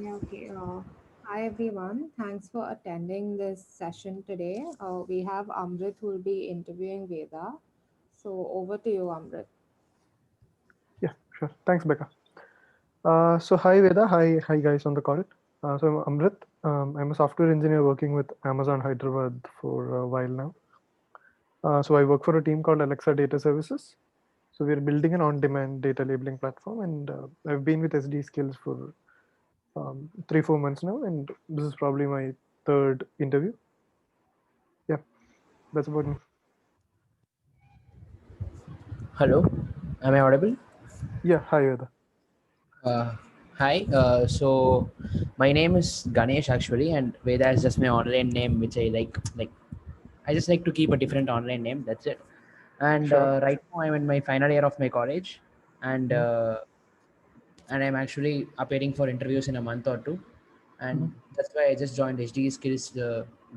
Yeah, okay. Hi everyone. Thanks for attending this session today. We have Amrit who will be interviewing Veda. So over to you, Amrit. Yeah, sure. Thanks, Becca. So hi Veda, hi guys on the call. So I'm Amrit. I'm a software engineer working with Amazon Hyderabad for a while now. So I work for a team called Alexa Data Services. So we're building an on-demand data labeling platform, and I've been with SD Skills for 3-4 months now, and this is probably my third interview. Yeah, that's about me. Hello, am I audible? Yeah, hi Veda. Uh, Hi. So my name is Ganesh actually, and Veda is just my online name, which I like. Like I just like to keep a different online name. That's it. And Sure. right now I'm in my final year of my college, and Mhm, uh, and I'm actually appearing for interviews in a month or two, mhm. and that's why I just joined HD Skills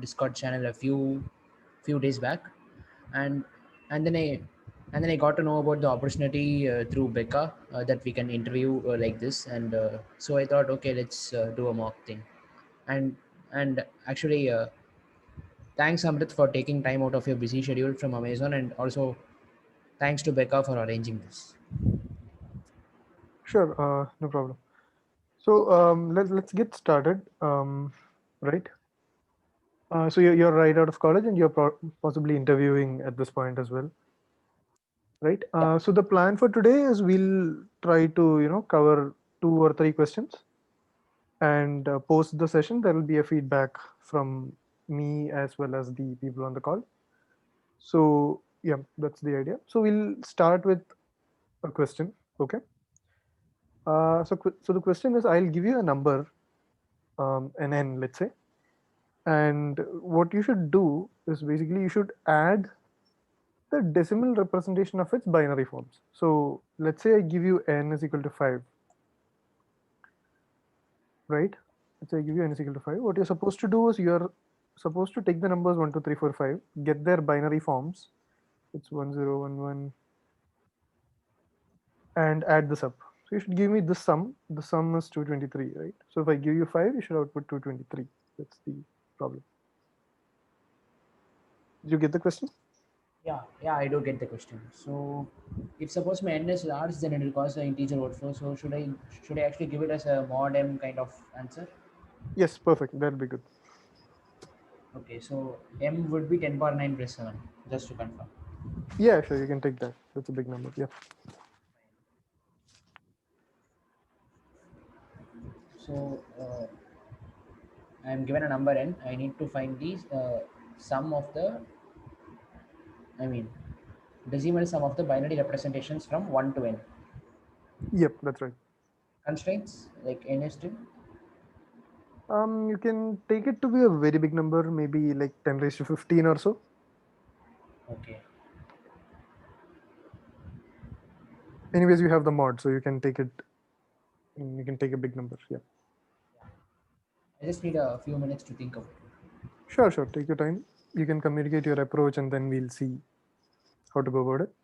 Discord channel a few days back, and and then I got to know about the opportunity through Becca that we can interview like this, and so I thought, okay, let's do a mock thing, and and actually. Thanks, Amrit, for taking time out of your busy schedule from Amazon, and also thanks to Becca for arranging this. Sure, no problem. So let's get started. Right. So you're right out of college and you're possibly interviewing at this point as well, right? Yeah. So the plan for today is we'll try to cover 2 or 3 questions, and post the session there will be a feedback from me as well as the people on the call. So yeah, that's the idea. So we'll start with a question. Okay. So the question is, I'll give you a number, an n, let's say, and what you should do is basically you should add the decimal representation of its binary forms. So let's say I give you n is equal to 5, right? Let's say I give you n is equal to 5. What you're supposed to do is you're supposed to take the numbers 1, 2, 3, 4, 5, get their binary forms. It's 1, 0, 1, 1, and add this up. So you should give me this sum. The sum is 223, right? So if I give you 5, you should output 223. That's the problem. Did you get the question? Yeah, I do get the question. So, if suppose my n is large, then it will cause the integer overflow. So, should I actually give it as a mod m kind of answer? Yes, perfect. That'll be good. Okay, so m would be 10 power 9 plus 7, just to confirm. Yeah, sure, you can take that. That's a big number. Yeah. So, I am given a number n. I need to find the sum of the, I mean, decimal sum of the binary representations from 1 to n. Yep, that's right. Constraints like n is to. You can take it to be a very big number, maybe like 10 raised to 15 or so. Okay. Anyways, you have the mod, so you can take it. You can take a big number. Yeah. I just need a few minutes to think about it. Sure, sure. Take your time. You can communicate your approach, and then we'll see how to go about it.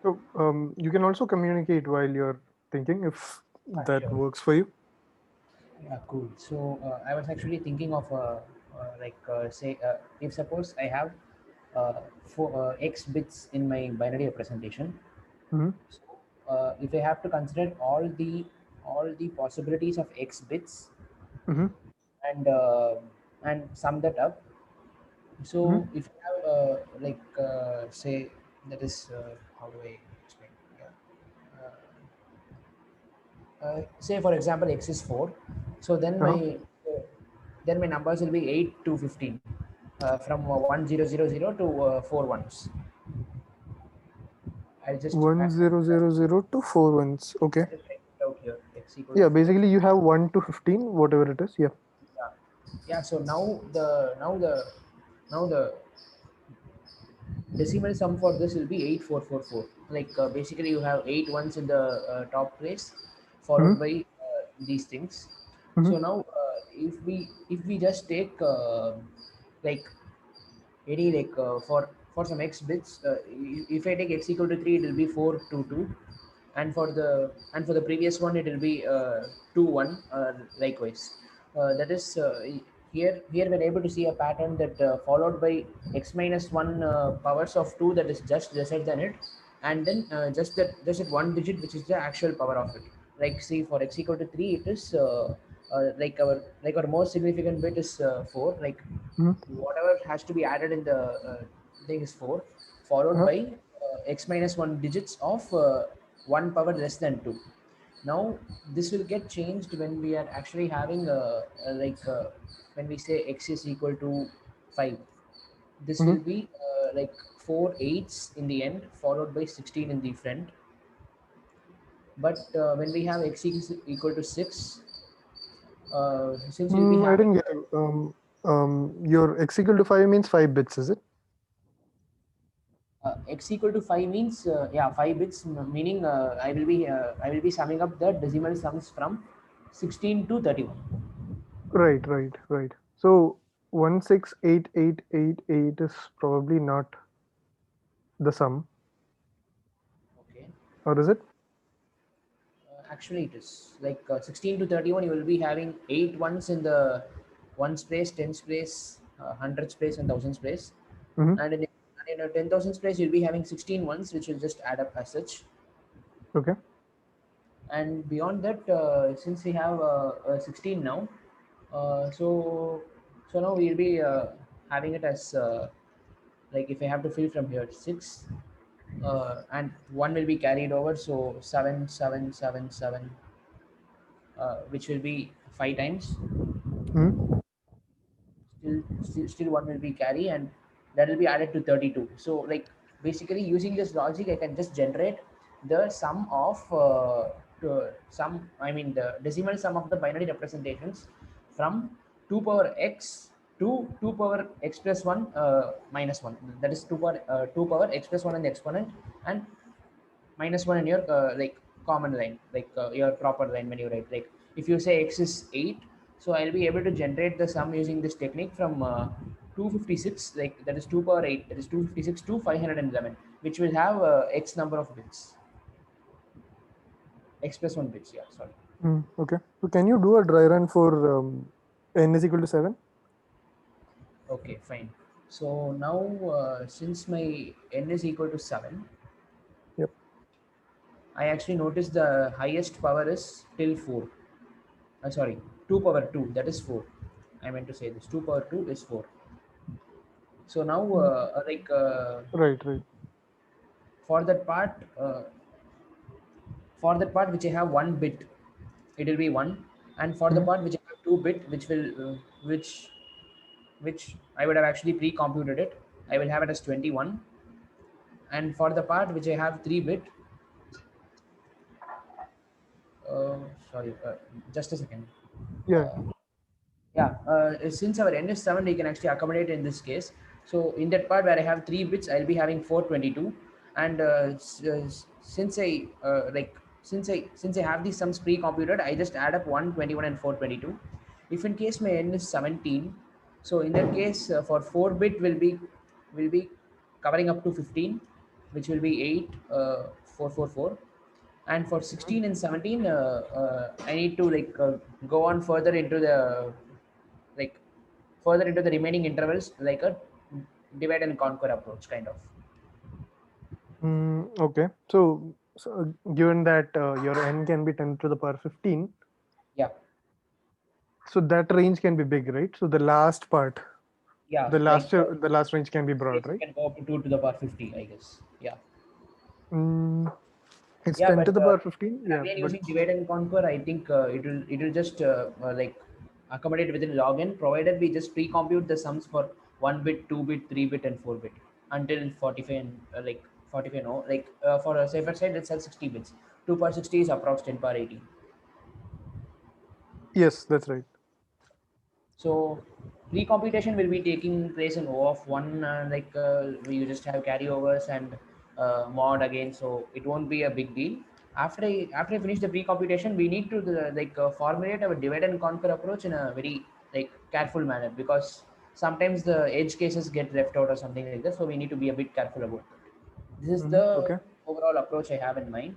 So you can also communicate while you're thinking if that Sure. works for you. Yeah, cool. So I was actually thinking of say if suppose I have four x bits in my binary representation. Hmm. So if I have to consider all the possibilities of x bits Hmm. and uh, and sum that up. Hmm. So if you have say that is how do I explain? Yeah. Say for example x is 4, so Uh-huh. then my numbers will be 8 to 15, from 1000 to 4 ones. I'll just 1000 to 4 ones. Okay. I'll just write it out here, x equal to Yeah, 4. basically you have 1 to 15, whatever it is. Yeah. Yeah, yeah. So now the decimal sum for this will be 8444. Like basically you have 8 ones in the top place, Hmm. followed by these things. Hmm. So now if we just take like any for some x bits, if I take x equal to 3, it will be 422, and for the previous one it will be 2 1, likewise. That is here we're able to see a pattern that followed by x minus 1 powers of 2, that is just lesser than it, and then just at one digit, which is the actual power of it. Like see, for x equal to 3, it is like our most significant bit is 4. Like Hmm. whatever has to be added in the thing is 4, followed Uh-huh. by x minus 1 digits of 1 power less than 2. Now this will get changed when we are actually having when we say x is equal to 5. This Hmm. will be like 4 eights in the end, followed by 16 in the front. But when we have x is equal to 6, since we'll be I having didn't get you. Your x equal to 5 means 5 bits, is it? x equal to 5 means, yeah, 5 bits, meaning I will be summing up the decimal sums from 16 to 31. Right, right, right. So 168888 is probably not the sum, Okay. or is it? Actually it is like 16 to 31, you will be having 8 ones in the ones place, tens place, hundreds place, and thousands place. Hmm. And in a 10,000 place, you'll be having 16 ones, which will just add up as such. Okay. And beyond that, since we have 16 now, so now we'll be having it as like if I have to fill from here 6, and 1 will be carried over, so 7 7 7 7, which will be 5 times. Hmm. Still 1 will be carry, and that will be added to 32. So like basically using this logic, I can just generate the sum of I mean the decimal sum of the binary representations from 2 power x to 2 power x plus 1 minus 1. That is 2 power x plus 1 in the exponent, and minus 1 in your like common line, like your proper line when you write. Like if you say x is 8, so I'll be able to generate the sum using this technique from 256, like that is 2 power 8, that is 256 to 511, which will have x number of bits, x plus 1 bits, yeah, sorry. Okay. So can you do a dry run for n is equal to 7? Okay, fine. So now since my n is equal to 7, Yep. I actually noticed the highest power is till 4. Sorry, 2 power 2, that is 4. I meant to say this, 2 power 2 is 4. So now Mm. Right, right. for that part, which I have 1 bit, it will be 1. And for the Hmm. part which I have 2 bit, which will which I would have actually pre-computed it, I will have it as 21. And for the part which I have 3 bit, uh, sorry, just a second. Yeah. uh, yeah, since our n is 7, we can actually accommodate in this case. So in that part where I have 3 bits, I'll be having 422. And since I since I have these sums pre-computed, I just add up 121 and 422. If in case my n is 17, so in that case, for 4 bit will be covering up to 15, which will be 8 4 4 4. And for 16 and 17, I need to go on further into the like further into the remaining intervals, like a divide and conquer approach kind of. Okay. So given that your n can be 10 to the power 15, Yeah, so that range can be big, right? So the last part, yeah, the last range can be broad, yes, you right? can go up to 2 to the power 50, I guess. Yeah. Mm, it's Yeah, 10 to but the power 15. Yeah, again, but using divide and conquer, I think it will just accommodate within log n, provided we just pre-compute the sums for 1 bit, 2 bit, 3 bit, and 4 bit until 45 and 45. No, for a safer side, let's have 60 bits. 2 power 60 is approx 10 power 80. yes, that's right. So pre-computation will be taking place in O of one, where you just have carryovers and mod again, so it won't be a big deal. After I finish the pre-computation, we need to formulate our divide and conquer approach in a very careful manner, because sometimes the edge cases get left out or something like that. So we need to be a bit careful about that. This is the Okay. overall approach I have in mind.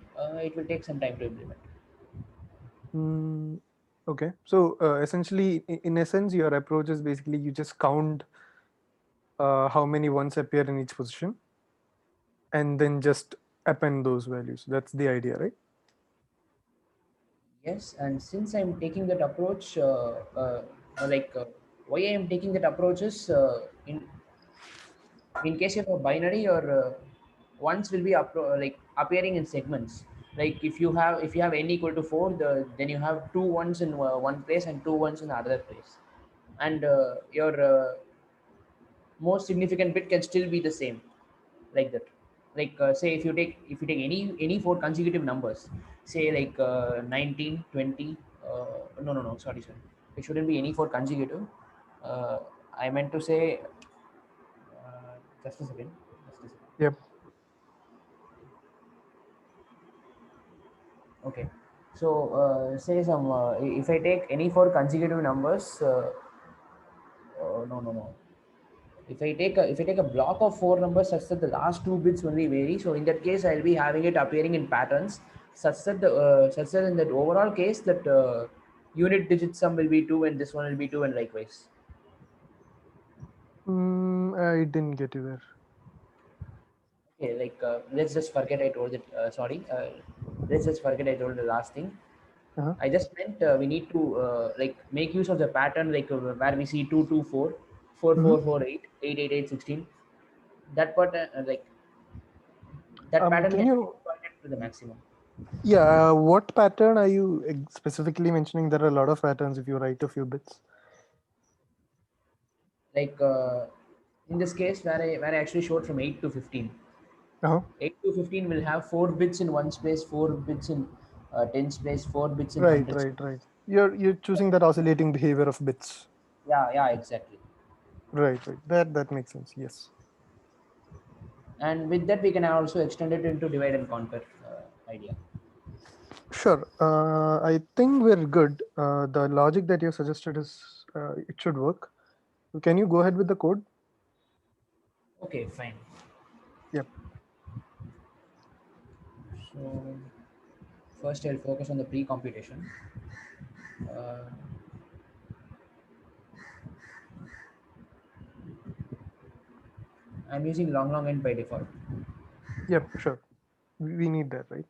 It will take some time to implement. Mm, okay. So essentially, in essence, your approach is basically you just count how many ones appear in each position and then just append those values. That's the idea, right? Yes, and since I'm taking that approach, why I am taking that approach is in case of a binary, or ones will be appearing in segments. Like if you have n equal to 4, then you have two ones in one place and two ones in the other place, and your most significant bit can still be the same, like that. Say if you take any four consecutive numbers, say 19 20, no, sorry, it shouldn't be any four consecutive. uh, I meant to say, just a second, just a second. Yep. Okay, so say some if I take any four consecutive numbers, no. If I take a block of four numbers such that the last two bits only vary, so in that case I'll be having it appearing in patterns such that in that overall case that unit digit sum will be two and this one will be two, and likewise. I didn't get you there. Okay, let's just forget I told it. Sorry, let's just forget I told the last thing. Uh-huh. I just meant we need to make use of the pattern, where we see 2 2 4 4 Mhm. 4 4 8 8 8 8 16. That pattern, that pattern Can can be you, exploited to the maximum. yeah, what pattern are you specifically mentioning? There are a lot of patterns if you write a few bits. Like in this case, where I actually showed from 8 to 15. Uh-huh. 8 to 15 will have 4 bits in one space, 4 bits in tens place, 4 bits in Right, hundreds. right, right. You're choosing that oscillating behavior of bits. Yeah, exactly. Right, right. That makes sense. Yes. And with that, we can also extend it into divide and conquer idea. Sure. I think we're good. The logic that you suggested is it should work. Can you go ahead with the code? Okay, fine. Yep. So first, I'll focus on the pre-computation. Uh, I'm using long end by default. Yep. Sure. We need that, right?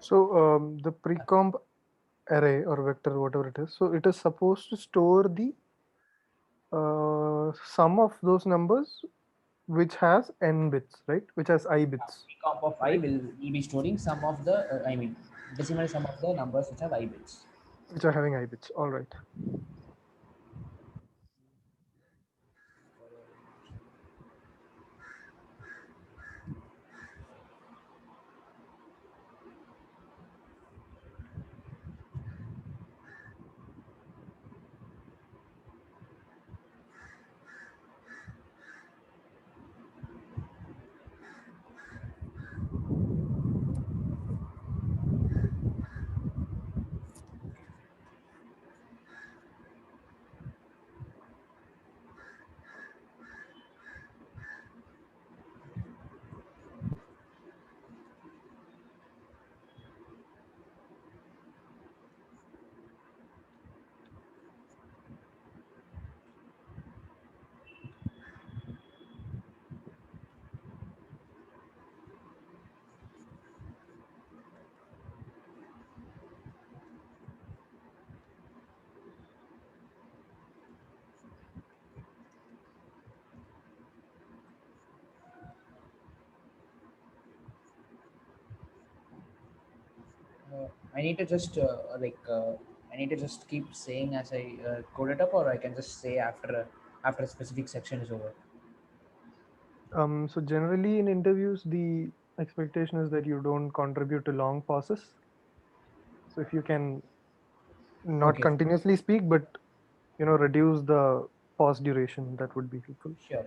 So the pre-comp array or vector, whatever it is, so it is supposed to store the sum of those numbers which has n bits, right? Which has I bits, Comp of I will be storing some of the decimal sum of the numbers which have I bits. which are having I bits. All right. I need to just I need to just keep saying as I code it up, or I can just say after a specific section is over. So generally in interviews, the expectation is that you don't contribute to long pauses. So if you can not Okay, continuously speak, but reduce the pause duration, that would be helpful. sure.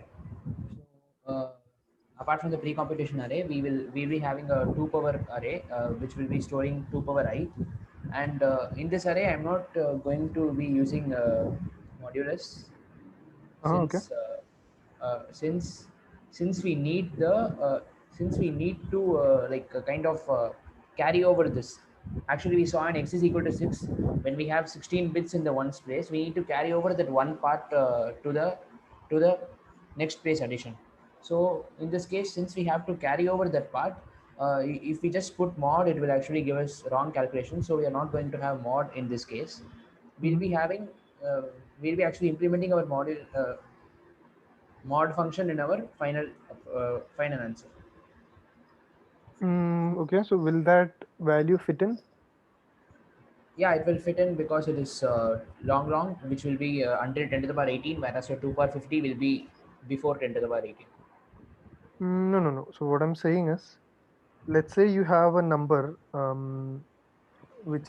So, apart from the pre-computation array, we'll be having a 2-power array, which will be storing 2-power I, and in this array, I'm not going to be using modulus Okay. since since we need the since we need to kind of carry over this. Actually, we saw an x is equal to 6. When we have 16 bits in the ones place, we need to carry over that one part to the next place addition. So in this case, since we have to carry over that part, if we just put mod, it will actually give us wrong calculation. So we are not going to have mod in this case. We'll Mhm. be having uh, we'll be actually implementing our module mod function in our final answer. Okay, so will that value fit in? Yeah, it will fit in because it is long, which will be until 10 to the power 18, whereas your 2 power 50 will be before 10 to the power 18. No, no, no. So what I'm saying is, let's say you have a number which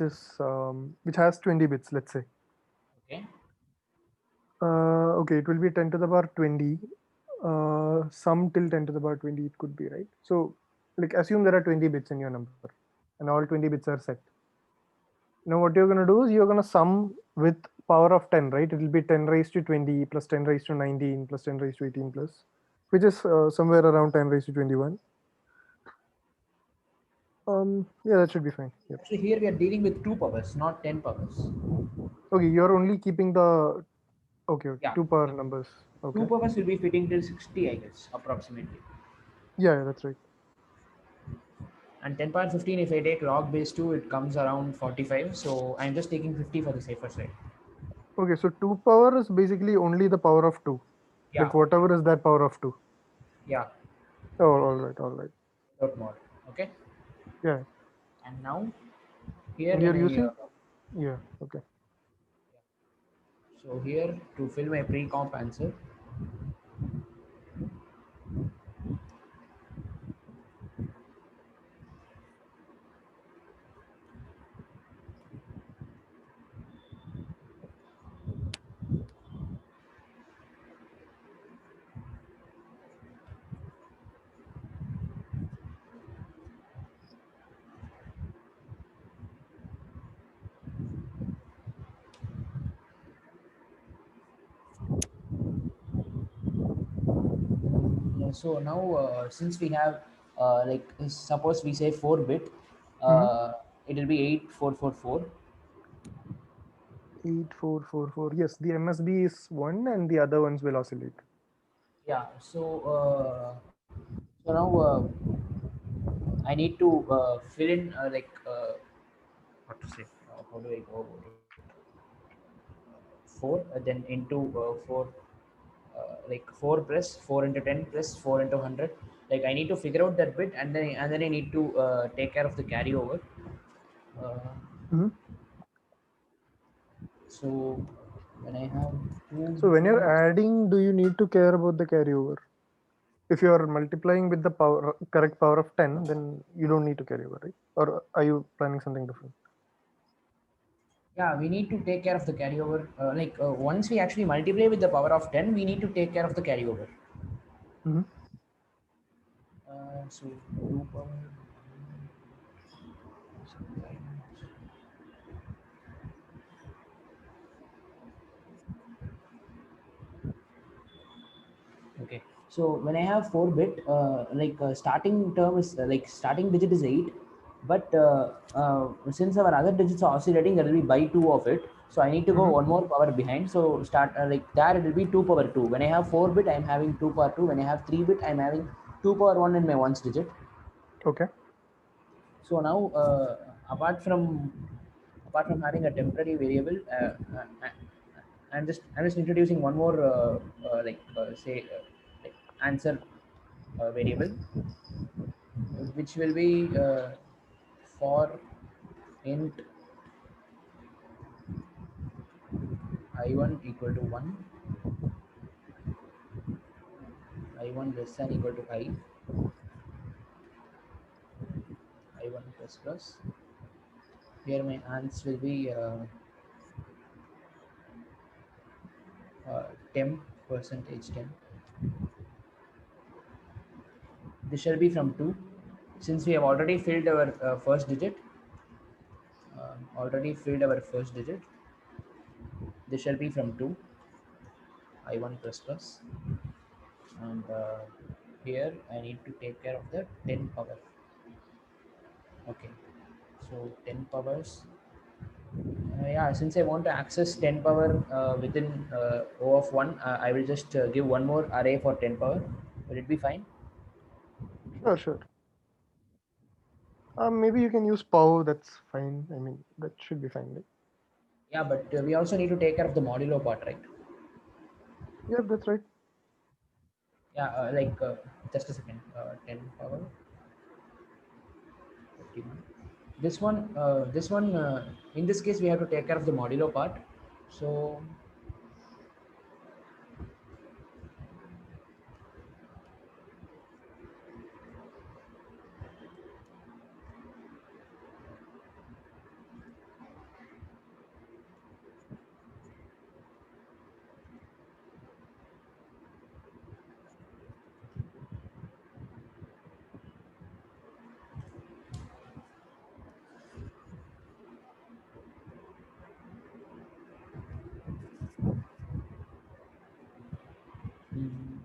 has 20 bits, let's say. Okay. Okay, it will be 10 to the power 20. Some till 10 to the power 20 it could be, right? So like assume there are 20 bits in your number and all 20 bits are set. Now what you're going to do is you're going to sum with power of 10, right? It will be 10 raised to 20 plus 10 raised to 19 plus 10 raised to 18 plus, which is somewhere around 10 raised to 21. Yeah, that should be fine. Yep. Actually, here we are dealing with 2 powers, not 10 powers. Okay, you're only keeping the okay, Yeah, two power numbers. 2 Okay. powers will be fitting till 60, I guess, approximately. Yeah, that's right. And 10 power 15, if I take log base 2, it comes around 45. So I'm just taking 50 for the safer side. Okay, so 2 power is basically only the power of 2. Yeah, Like whatever is that power of 2. yeah, Oh, all right, all right. without mod. Okay. Yeah. And now here And when you're I using, yeah, okay. so here to fill my pre-comp answer, yeah, so now since we have suppose we say 4-bit, Mm-hmm. it will be 8444. 8444. Yes, the MSB is one and the other ones will oscillate. Yeah, so now I need to fill in say, how do I go about it? 4 then into 4 like 4 plus 4 into 10 plus 4 into 100. Like I need to figure out that bit, and then I need to take care of the carryover. uh, Mhm. so when I have two So when you're bits, adding, do you need to care about the carryover? If you are multiplying with the power correct power of 10, then you don't need to carry over, right? Or are you planning something different? yeah, we need to take care of the carryover. Once we actually multiply with the power of 10, we need to take care of the carryover. Hmm. So 2 power. Okay. So when I have 4 bit, starting term is like starting digit is 8, but since our other digits are oscillating, there will be by 2 of it. So I need to go Hmm. one more power behind. So start like there it will be 2 power 2. When I have 4 bit, I am having 2 power 2. When I have 3 bit, I am having 2 power 1 in my ones digit. Okay. So now apart from having a temporary variable, I'm just introducing one more like answer variable, which will be for int I1 equal to 1, I1 less than equal to I1 plus plus. Here my ans will be temp percentage temp. This shall be from 2. Since we have already filled our first digit, this shall be from 2, I1 plus plus. And here I need to take care of the 10 power. Okay, so 10 powers. Yeah, since I want to access 10 power within O of 1, I will just give one more array for 10 power. Will it be fine? Sure, sure. Maybe you can use POW. That's fine. I mean, that should be fine, right? Yeah, but we also need to take care of the modulo part, right? Yeah, that's right. Yeah, just a second. 10 power 51. This one, in this case, we have to take care of the modulo part. So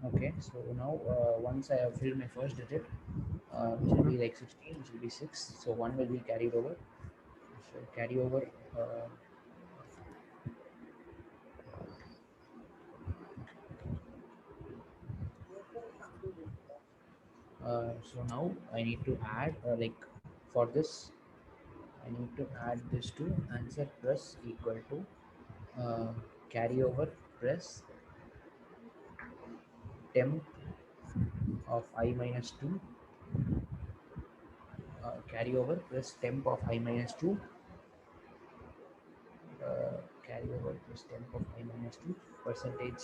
okay, so now once I have filled my first digit, which will Mhm. be like 16, which will be 6, so 1 will be carried over. So carry over. So now I need to add for this, I need to add this to answer plus equal to uh, carry over plus temp of I minus 2, carry over plus temp of I minus 2, carry over plus temp of I minus 2 percentage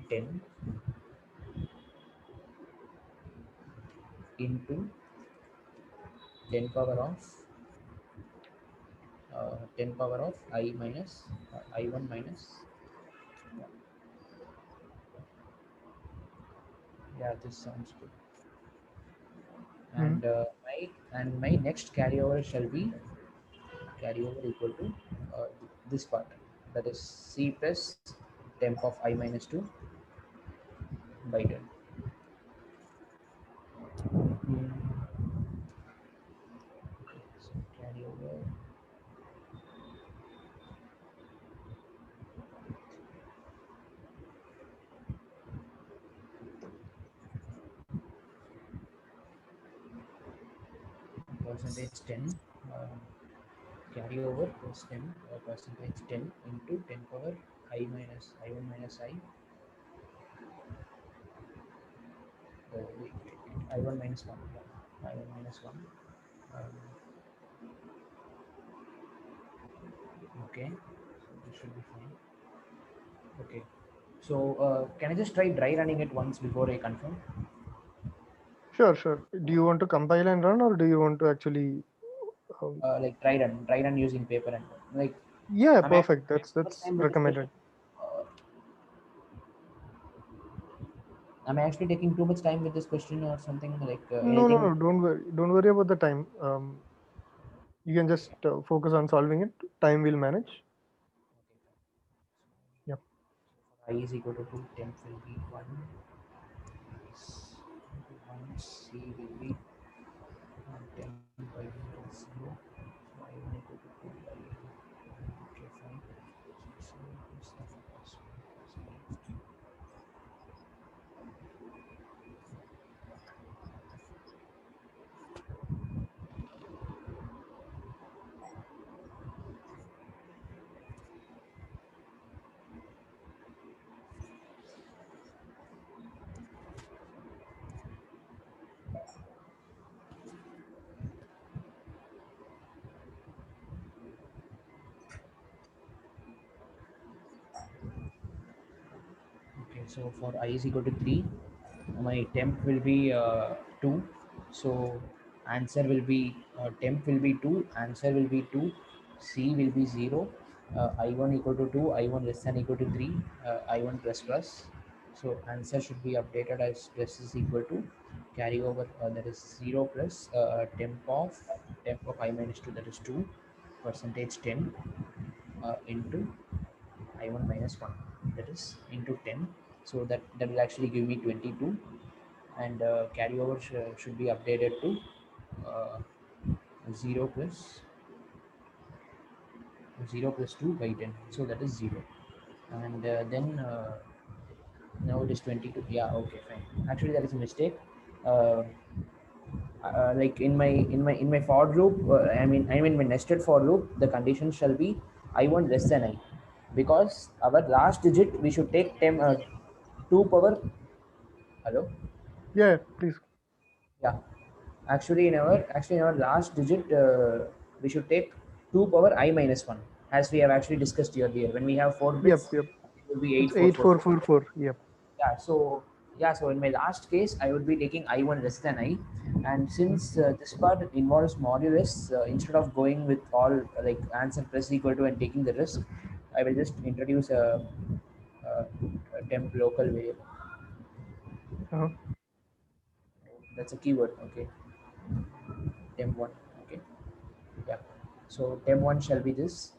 10 into 10 power of 10 power of I minus I1 minus 1. Yeah, this sounds good. Mhm. And my next carryover shall be carryover equal to this part, that is C plus temp of I minus 2 by 10. Okay, so carryover percentage 10, uh, carry over plus 10 percentage 10 into 10 power I minus I1 minus I1 minus 1, yeah. I1 minus 1. um, okay, so this should be fine. Okay, so can I just try dry running it once before I confirm? Sure, sure. Do you want to compile and run, or do you want to actually? Like dry run using paper and like Yeah, am I perfect. too much That's time with this question? recommended. Uh, am I actually taking too much time with this question or something like No, no, anything? no. Don't worry. Don't worry about the time. You can just focus on solving it. Time will manage. Yep. I is equal to 2, temp will be 1, is 1, C will be 10 by 0, so I will equal to 2 by okay, fine. So this is okay. So for I is equal to 3, my temp will be 2. So answer will be temp will be 2, answer will be 2, C will be 0, I1 equal to 2, I1 less than equal to 3, I1 plus plus. So answer should be updated as plus is equal to carry over that is 0 plus temp of I minus 2, that is 2 percentage 10 into I1 minus 1, that is into 10. So that will actually give me 22, and carry over should be updated to uh, 0 plus 0 plus 2 by 10, so that is 0. And then now it is 22. Yeah, okay, fine. Actually that is a mistake. uh, like in my for loop, I mean my nested for loop, the condition shall be I1 less than I, because our last digit we should take 10 2 power. Hello. Yeah, please. Yeah, actually in our last digit we should take 2 power I minus 1, as we have actually discussed earlier. When we have 4 Yep, bits, yep. it will be It's 8444. 8444. Yep. Yeah, so in my last case I would be taking I1 less than I, and Mhm. since this part involves modulus, instead of going with all like answer plus equal to and taking the risk, I will just introduce a temp local variable. Uh-huh. That's a keyword. Okay, temp1. Okay, yeah. So temp1 shall be this.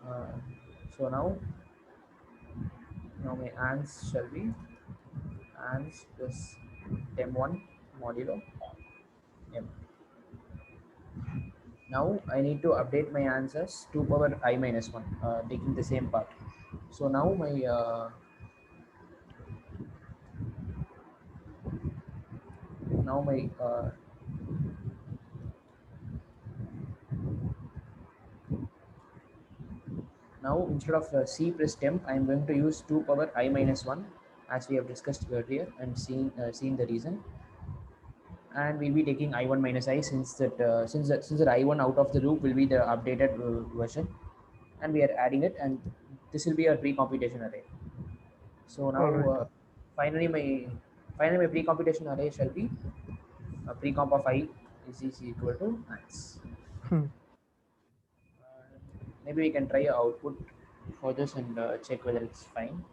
uh, so now my ans shall be ans plus temp1 modulo m. Now I need to update my answers 2 power I minus 1, taking the same part. So now my now instead of C plus temp, I am going to use 2 power I minus 1, as we have discussed earlier and seen the reason. And we'll be taking I1 minus I, since that I1 out of the loop will be the updated version, and we are adding it, and this will be a pre-computation array. So now All right. finally my finally my pre-computation array shall be a pre-comp of I is equal to max. Hmm. Maybe we can try a output for this and check whether it's fine.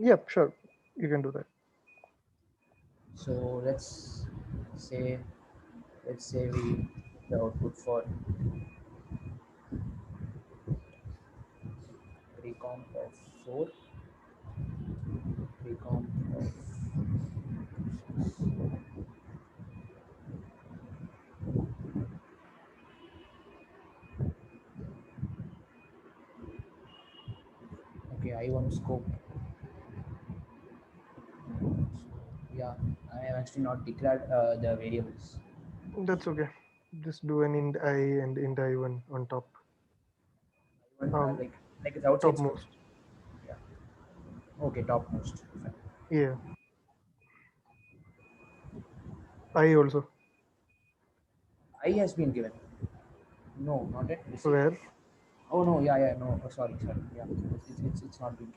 Yep, sure. You can do that. So say let's say we the output for pre-comp of 4, pre-comp of okay, I1 scope. Yeah, I have actually not declared the variables. That's okay. Just do an int I and int I1 on top. Um, like it's outside scope. Topmost. Yeah. Okay, topmost. Fine. Yeah. I also. I has been given. No, not yet. Received. Where? Oh no, yeah, yeah, no. Oh, sorry, sorry. Yeah, it's not been.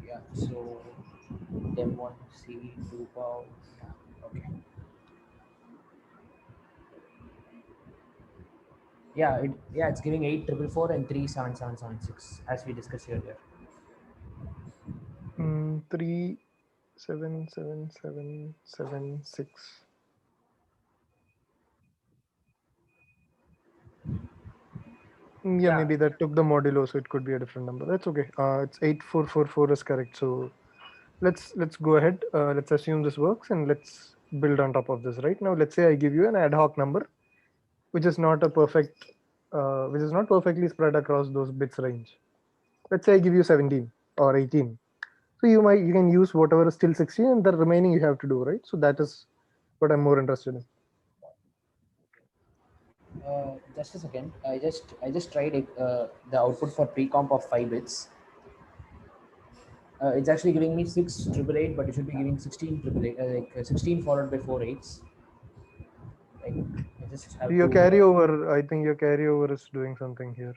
Yeah. So dem one C 2 power. Yeah. Okay. Yeah, it's giving 8 4 4 and 3 7 7 7 6 as we discussed earlier. 3 7 7 7 7 6. Yeah, Yeah. maybe that took the modulo, so it could be a different number. That's okay. It's 8444 is correct. So let's go ahead. Let's assume this works and let's build on top of this. Right now, let's say I give you an ad hoc number, which is not a perfect, which is not perfectly spread across those bits range. Let's say I give you 17 or 18. So you can use whatever is still 16, and the remaining you have to do, right? So that is what I'm more interested in. Just a second. I just tried it, the output for pre-comp of 5 bits. It's actually giving me 6 888, but it should be giving 16 888, like 16 followed by 4 8s. Like I just have Your to. carryover, I think your carryover is doing something here.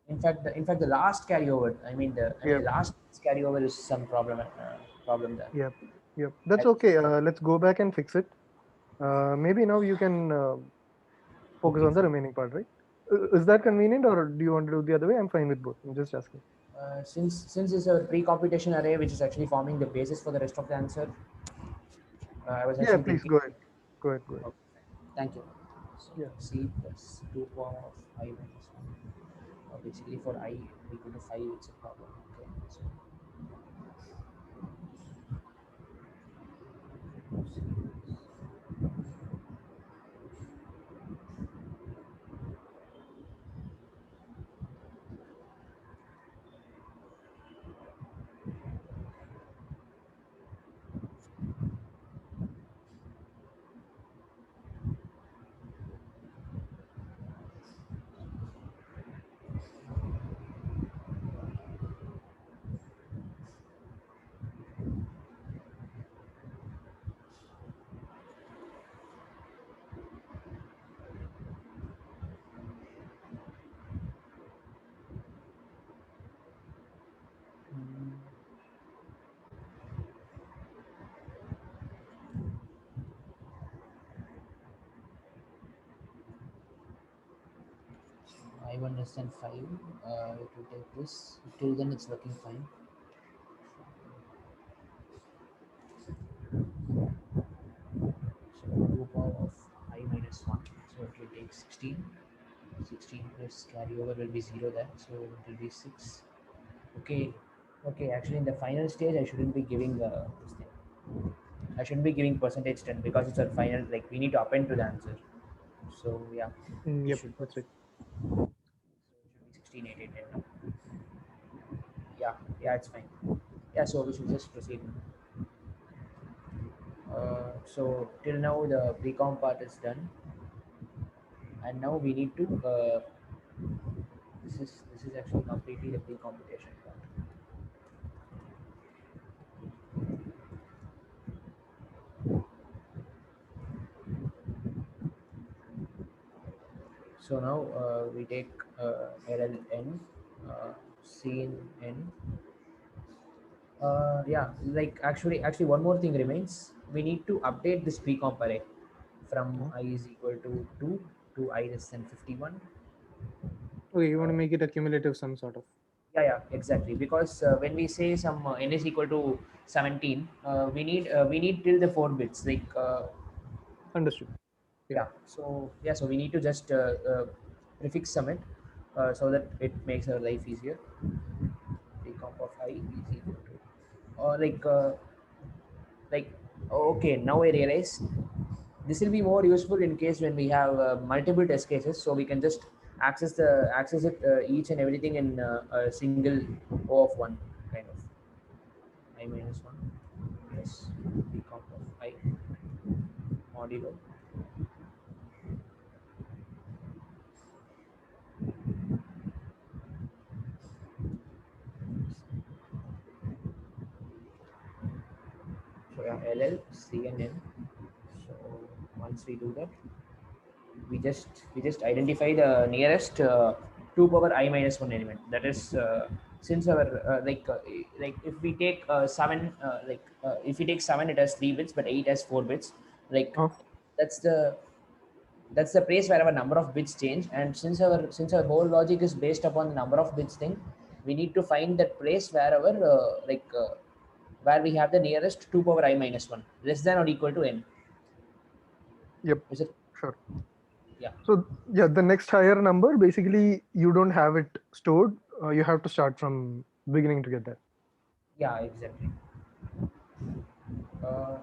In fact, the last carryover. The Yep, last carryover is some problem there. yep, yep. That's I, okay. Let's go back and fix it. Maybe now you can focus okay, on the fine. remaining part, right? Is that convenient, or do you want to do the other way? I'm fine with both. I'm just asking. Since it's a pre-computation array, which is actually forming the basis for the rest of the answer, I was Yeah, actually please thinking. go ahead. Go ahead. Go ahead. Okay, thank you. So Yeah. C plus 2 power of I minus 1. Basically for I equal to 5, it's a problem. Okay. So I1 less than 5, it will take this. Till then, it's working fine. So 2 power of I minus 1. So it will take 16. 16 plus carryover will be 0 there. So it will be 6. Okay. Okay, actually, in the final stage, I shouldn't be giving this thing. I shouldn't be giving percentage 10 because it's a final, like we need to append to the answer. So yeah, this Yep, should, that's right. so it should be 16 8 8 10 now. Yeah, yeah, it's fine. Yeah, so we should just proceed. So till now the pre-comp part is done, and now we need to. This is actually completely the pre-computation part. So now we take LLN, C in N. Yeah, like actually one more thing remains. We need to update this pre-comp array from Huh? I is equal to 2 to I less than 51. Okay, you want Uh, to make it accumulative, some sort of. yeah, exactly. Because when we say some n is equal to 17, we need till the 4 bits. Like Understood. Yeah. yeah, so we need to just prefix summit so that it makes our life easier. Pre-comp of I is equal to, or like okay, now I realize this will be more useful in case when we have multiple test cases, so we can just access it each and everything in a single O of 1 kind of I minus 1 plus b comp of I modulo. So yeah, LL, C and N. So once we do that, we just identify the nearest 2 power I minus 1 element. That is since our like if we take 7 if we take 7 it has 3 bits but 8 has 4 bits. Like Oh, that's the that's the place where our number of bits change, and since our whole logic is based upon the number of bits thing, we need to find that place where our where we have the nearest 2 power I minus 1 less than or equal to n. yep, Is it? sure. Yeah. So yeah, the next higher number, basically you don't have it stored. You have to start from beginning to get that. Yeah, exactly.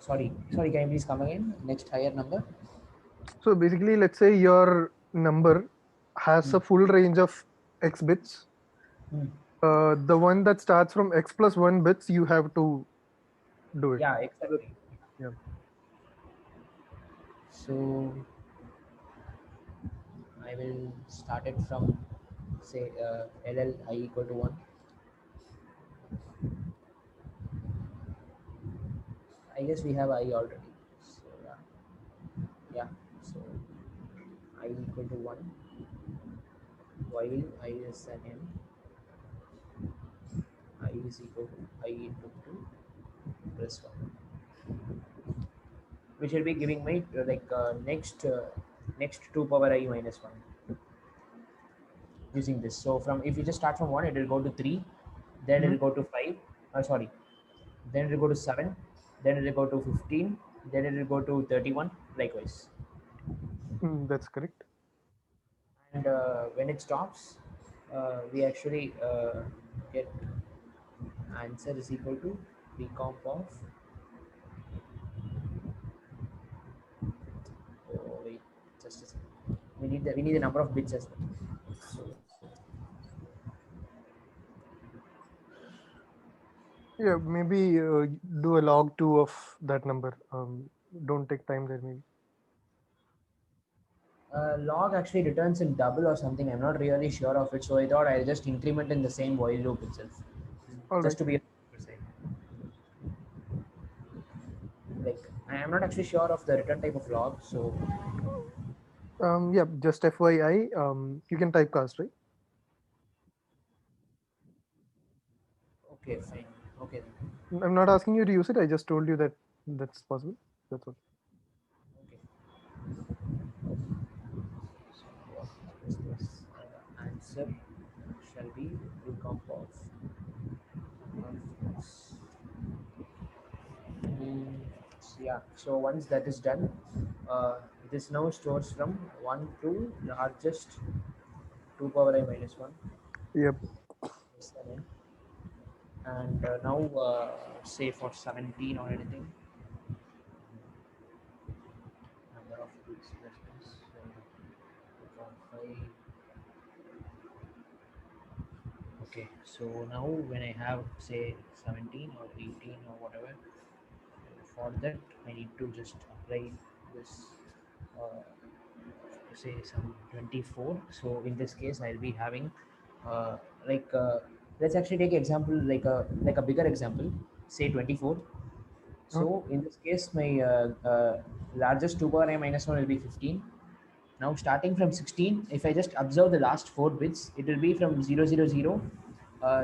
Sorry, can you please come again? Next higher number? So basically, let's say your number has Hmm. a full range of x bits. Hmm. The one that starts from x plus 1 bits, you have to do it. Yeah, exactly. Yeah. So I will start it from say LL I equal to 1. I guess we have I already. So yeah. So I equal to 1 while I is an n, I is equal to I into 2 plus 1, which will be giving me next 2 power I minus 1 using this. So from if you just start from 1, it will go to 3, then it Mhm. will go to 5. Sorry, then it will go to 7, then it will go to 15, then it will go to 31, likewise. That's correct. And when it stops, we actually get answer is equal to b comp of oh wait just a second. We need the number of bits as well. So Yeah, maybe do a log 2 of that number. Don't take time there, maybe. log actually returns in double or something. I'm not really sure of it, so I thought I'll just increment in the same while loop itself, All right. just to be precise. Like I am not actually sure of the return type of log, so Yeah, just FYI, you can type cast, right? okay, fine, okay then. I'm not asking you to use it. I just told you that that's possible. That's all. Okay. So what is this? Answer shall be recomp of this. So yeah. So once that is done, this now stores from 1 to largest 2 power I minus 1 Yep. less than n. And now say for 17 or anything, number of bits plus this. So 2.5. Okay, so now when I have say 17 or 18 or whatever, for that I need to just apply this uh, say some 24. So in this case I'll be having uh, like let's actually take example like a bigger example, say 24. Uh, So in this case my largest 2 power I minus 1 will be 15. Now starting from 16, if I just observe the last 4 bits, it will be from 000.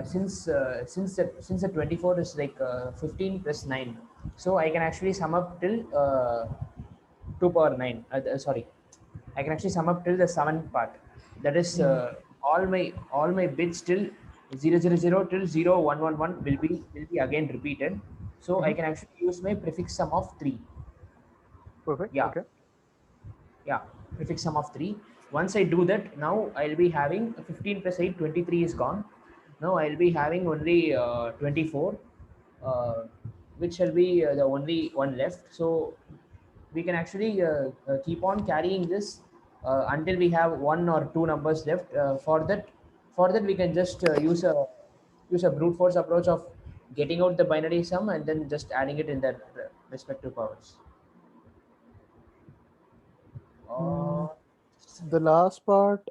Since the 24 is like 15 plus 9, so I can actually sum up till 2 power 9. Sorry, I can actually sum up till the 7th part. That is mm, all my bits till 000 till 0111 will be again repeated. So I mhm. can actually use my prefix sum of 3. Perfect. Yeah, Okay. yeah, prefix sum of 3. Once I do that, now I'll be having 15 plus 8, 23 is gone. Now I'll be having only 24, uh, which shall be the only one left. So we can actually keep on carrying this until we have one or two numbers left. For that we can just use a brute force approach of getting out the binary sum and then just adding it in their respective powers. Mm, Uh, the last part.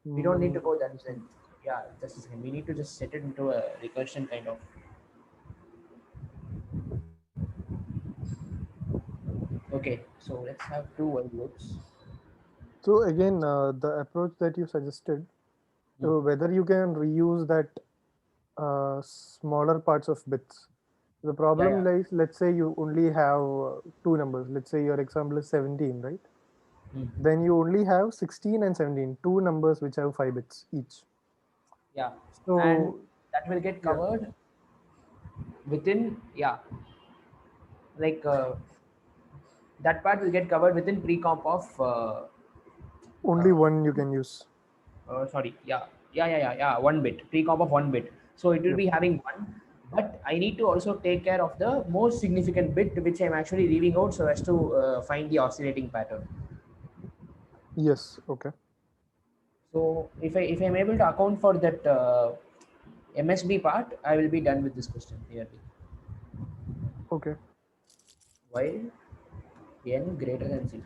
we don't need to go that One second. length. Yeah, just a second. We need to just set it into a recursion kind of. Okay, so let's have two while loops. So again, the approach that you suggested, Hmm. so whether you can reuse that smaller parts of bits. The Yeah, problem yeah. lies, let's say you only have two numbers. Let's say your example is 17, right? Hmm. Then you only have 16 and 17, two numbers which have 5 bits each. Yeah, and So that will get yeah, covered within, yeah, like that part will get covered within pre-comp of only uh, one you can use. sorry, yeah, 1 bit, pre-comp of 1 bit. So it will Yep. be having one, but I need to also take care of the most significant bit which I'm actually leaving out so as to find the oscillating pattern. Yes. Okay. So if I'm able to account for that MSB part, I will be done with this question nearly. Okay. While n greater than 0.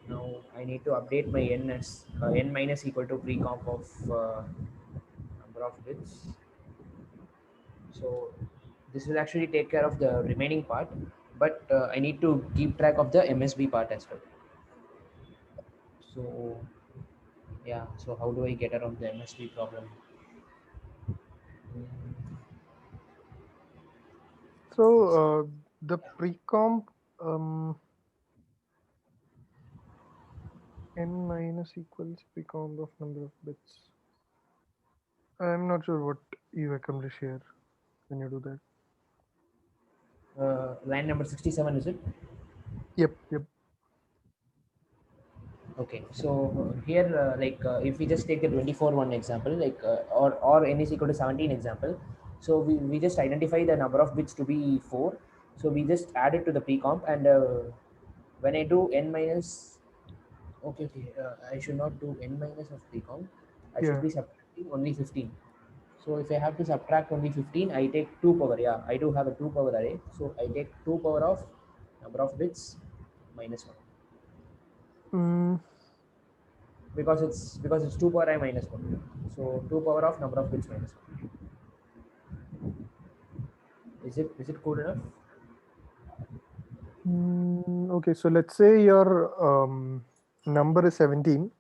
Now I need to update my n as n minus equal to pre-comp of number of bits. So this will actually take care of the remaining part, but I need to keep track of the MSB part as well. So yeah, so how do I get around the MSB problem? Mm, So the yeah. pre-comp um, n minus equals pre-comp of number of bits. I'm not sure what you accomplish here when you do that. Line number 67 is it? Yep. Yep. Okay, so here if we just take the 24 one example, or n is equal to 17 example, so we just identify the number of bits to be 4, so we just add it to the pre-comp, and when I do n minus, okay, I should not do n minus of pre-comp, I should Yeah. be subtracting only 15. So if I have to subtract only 15, I take 2 power. Yeah, I do have a 2 power array, so I take 2 power of number of bits minus 1, Mm, because it's 2 power I minus 1. So 2 power of number of bits minus 1. Is it cool enough? okay. So let's say your number is 17.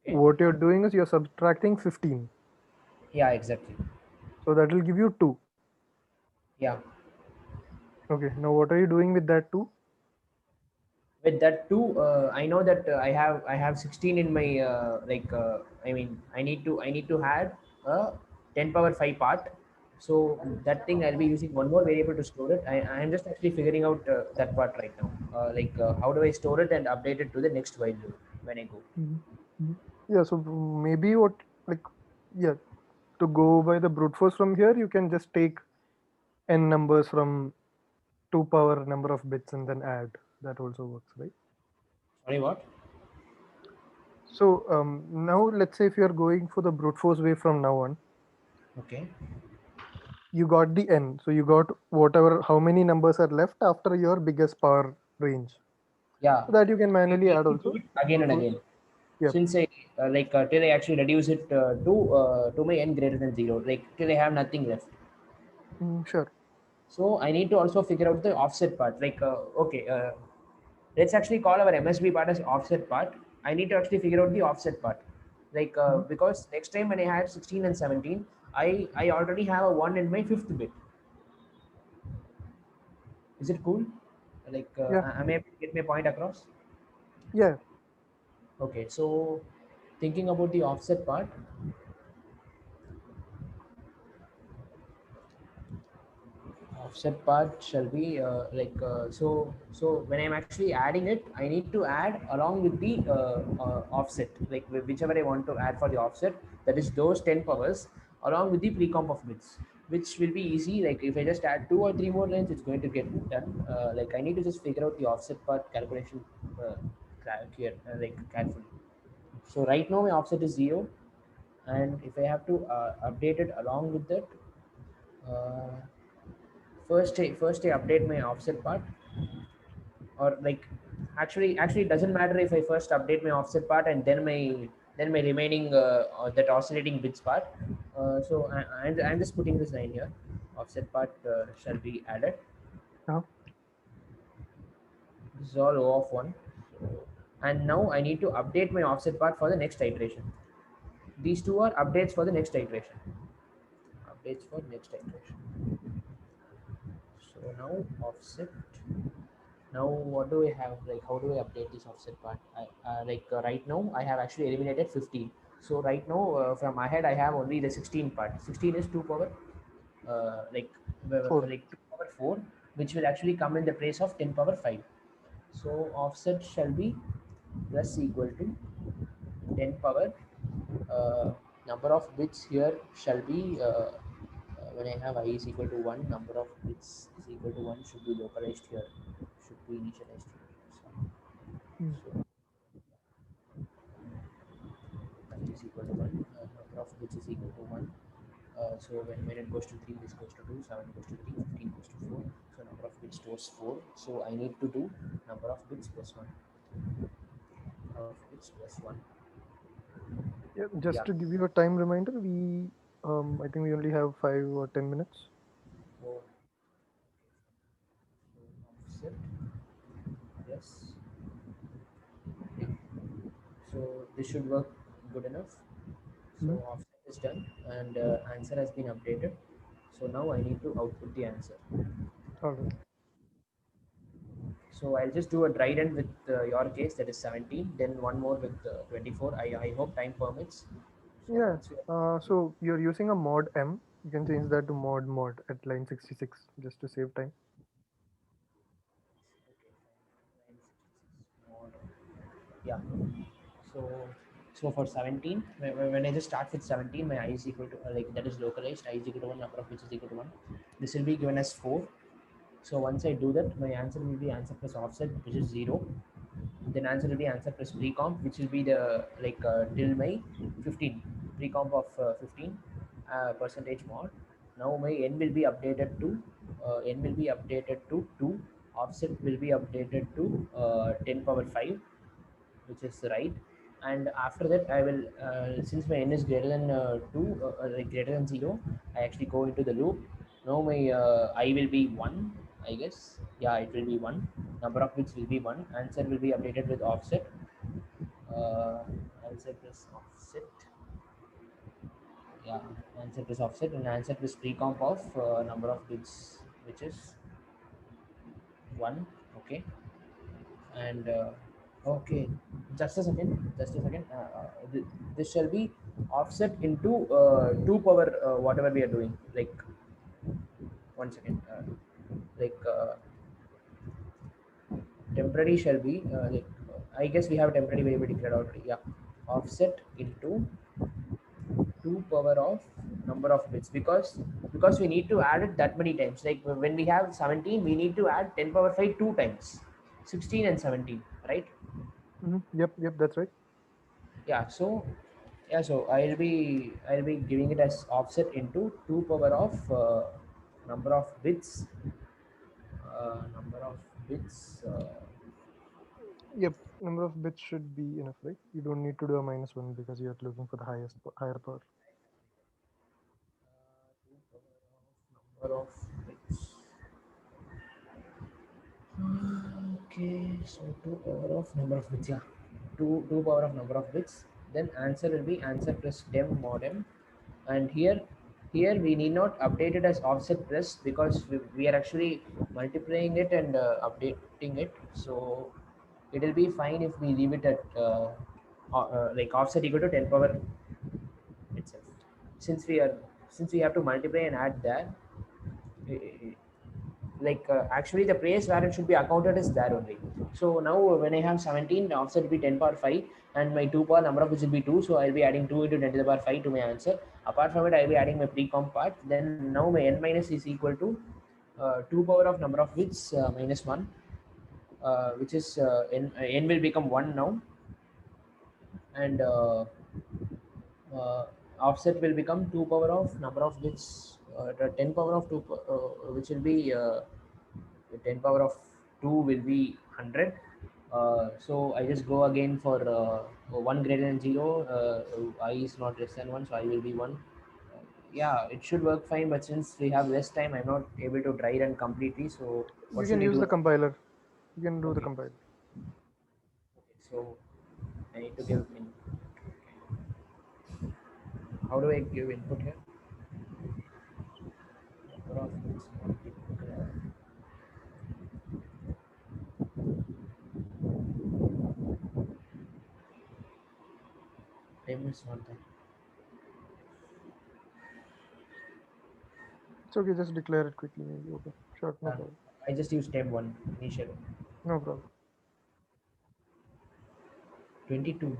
Okay. What you're doing is you're subtracting 15. Yeah, exactly. So that will give you 2. Yeah. Okay. Now what are you doing with that 2? With that too, I know that I have 16 in my I mean I need to add a 10 power 5 part. So that thing I'll be using one more variable to store it. I'm just actually figuring out that part right now. How do I store it and update it to the next while loop when I go? Mhm. Mhm. Yeah. So maybe what, like, yeah, to go by the brute force from here, you can just take n numbers from 2 power number of bits and then add. That also works, right? Sorry, what? So now let's say if you're going for the brute force way from now on, Okay. you got the n. So you got whatever, how many numbers are left after your biggest power range. Yeah. So that you can I manually need add to do also. it again Brute and force. again. Yep. Since I till I actually reduce it to my n greater than 0, like till I have nothing left. Sure. So I need to also figure out the offset part. Let's actually call our MSB part as offset part. I need to actually figure out the offset part. Mhm. Because next time when I had 16 and 17, I already have a 1 in my fifth bit. Is it cool? Yeah. Am I able to get my point across? Yeah. Okay, so thinking about the offset part, offset part shall be so when I'm actually adding it, I need to add along with the offset, like whichever I want to add for the offset, that is those 10 powers along with the pre-comp of bits, which will be easy. Like if I just add 2 or 3 more lines, it's going to get done. Like I need to just figure out the offset part calculation here, like carefully. So right now my offset is 0, and if I have to update it along with that, uh, first I update my offset part, or like actually it doesn't matter if I first update my offset part and then my remaining that oscillating bits part. I'm just putting this line here. Offset part shall be added. Uh-huh. This is all O of 1. So, and now I need to update my offset part for the next iteration. These two are updates for the next iteration. Updates for next iteration. So now offset. Now what do I have? Like how do I update this offset part? Right now I have actually eliminated 15. So right now from my head I have only the 16 part. 16 is 2 power like 4. like 2 power 4, which will actually come in the place of 10 power 5. So offset shall be plus equal to 10 power number of bits here shall be when I have I is equal to 1, number of bits is equal to 1 should be localized here, should be initialized here. Mm. So I is equal to 1, number of bits is equal to 1. So when it goes to 3, this goes to 2, 7 goes to 3, 15 goes to 4. So number of bits stores 4. So I need to do number of bits plus 1. Number of bits plus 1. Yeah, Yeah. just to give you a time reminder, I think we only have 5 or 10 minutes. So offset plus. Yeah. So this should work good enough. So Mhm. offset is done and answer has been updated. So now I need to output the answer. All right. So I'll just do a dry run with your case, that is 17, then one more with 24. I hope time permits. So Yeah. once we So you're using a mod M. You can change that to mod at line 66 just to save time. yeah. So for 17, when I just start with 17, my I is equal to like that is localized. I is equal to 1, number of which is equal to 1. This will be given as 4. So once I do that, my answer will be answer plus offset, which is 0. Then answer will be answer plus pre-comp, which will be the till my 15, pre-comp of 15 percentage mod. Now my n will be updated to 2. Offset will be updated to 10 power 5, which is right. And after that I will since my n is greater than 2 like greater than 0, I actually go into the loop. Now my I will be 1, I guess. Yeah, it will be 1. Number of bits will be 1. Answer will be updated with offset. uh, Answer plus offset. Yeah, answer plus offset, and answer plus pre-comp of number of bits, which is 1. Okay. And okay, this shall be offset into 2 power whatever we are doing, like 1 second, like temporary shall be I guess we have temporary variable declared already. Yeah, offset into 2 power of number of bits, because we need to add it that many times. Like when we have 17, we need to add 10 power 5 two times, 16 and 17, right? Yep, that's right. Yeah. So I'll be giving it as offset into 2 power of number of bits, number of bits Yep, number of bits should be enough, right? You don't need to do a -1 because you're looking for the higher power. 2 power of number of bits. Okay, so 2 power of number of bits. Yeah, 2 power of number of bits. Then answer will be answer plus dem mod m. And here we need not update it as offset plus, because we are actually multiplying it and updating it. So it will be fine if we leave it at like offset equal to 10 power itself. Since we have to multiply and add there, actually the place where it should be accounted is there only. So now when I have 17, the offset will be 10 power 5, and my 2 power number of bits will be 2. So I'll be adding 2 into 10 to the power 5 to my answer. Apart from it, I'll be adding my pre-comp part. Then now my n minus is equal to 2 power of number of bits minus 1, which is n will become 1 now, and uh, offset will become 2 power of number of bits, the 10 power of 2, which will be the 10 power of 2 will be 100. So I just go again for 1 greater than 0. I is not less than 1, so I will be 1. Yeah, it should work fine, but since we have less time, I'm not able to try run completely. So You what can should we use do? the compiler. You can do the Okay, compiler. so I need to give in. How do I give input here? Number of bits not declared. Time is not there. It's okay. Just declare it quickly. Maybe. Okay. Sure. No Uh, problem. I just used temp 1 initial. No problem. 22.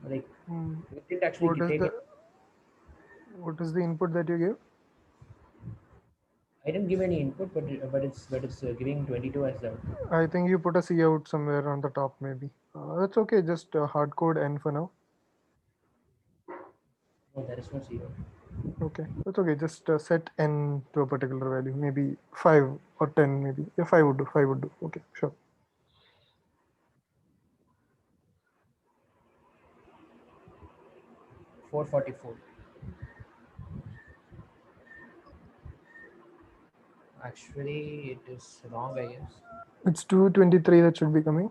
Like, Hmm. we didn't actually What is take the it. input that you gave? I didn't give any input, but it's giving 22 as the. I think you put a C out somewhere on the top, maybe. That's okay. Just hard code n for now. No, there is no 0. Okay, that's okay. Just set n to a particular value, maybe 5 or 10, maybe. Yeah, 5 would do. 5 would do. Okay, sure. 444. Actually, it is wrong, I guess. It's 223 that should be coming.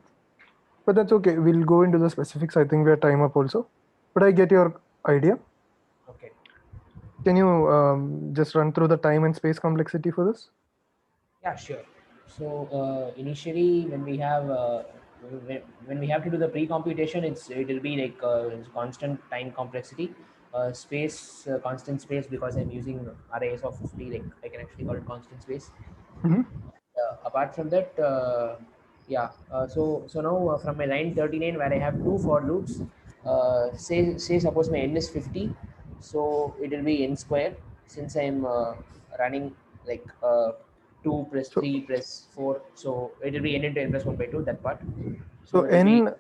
But that's okay. We'll go into the specifics. I think we are time up also. But I get your idea. Okay. Can you just run through the time and space complexity for this? Yeah, sure. So initially, when we have to do the pre-computation, it will be like it's constant time complexity, space constant space, because I'm using arrays of 50. Like I can actually call it constant space. Mm-hmm. Apart from that, so now from my line 39 where I have two for loops, say suppose my n is 50, so it will be n square, since I'm running like 2 plus So, 3 plus 4, so it will be n into n plus 1 by 2, that part. so So it will be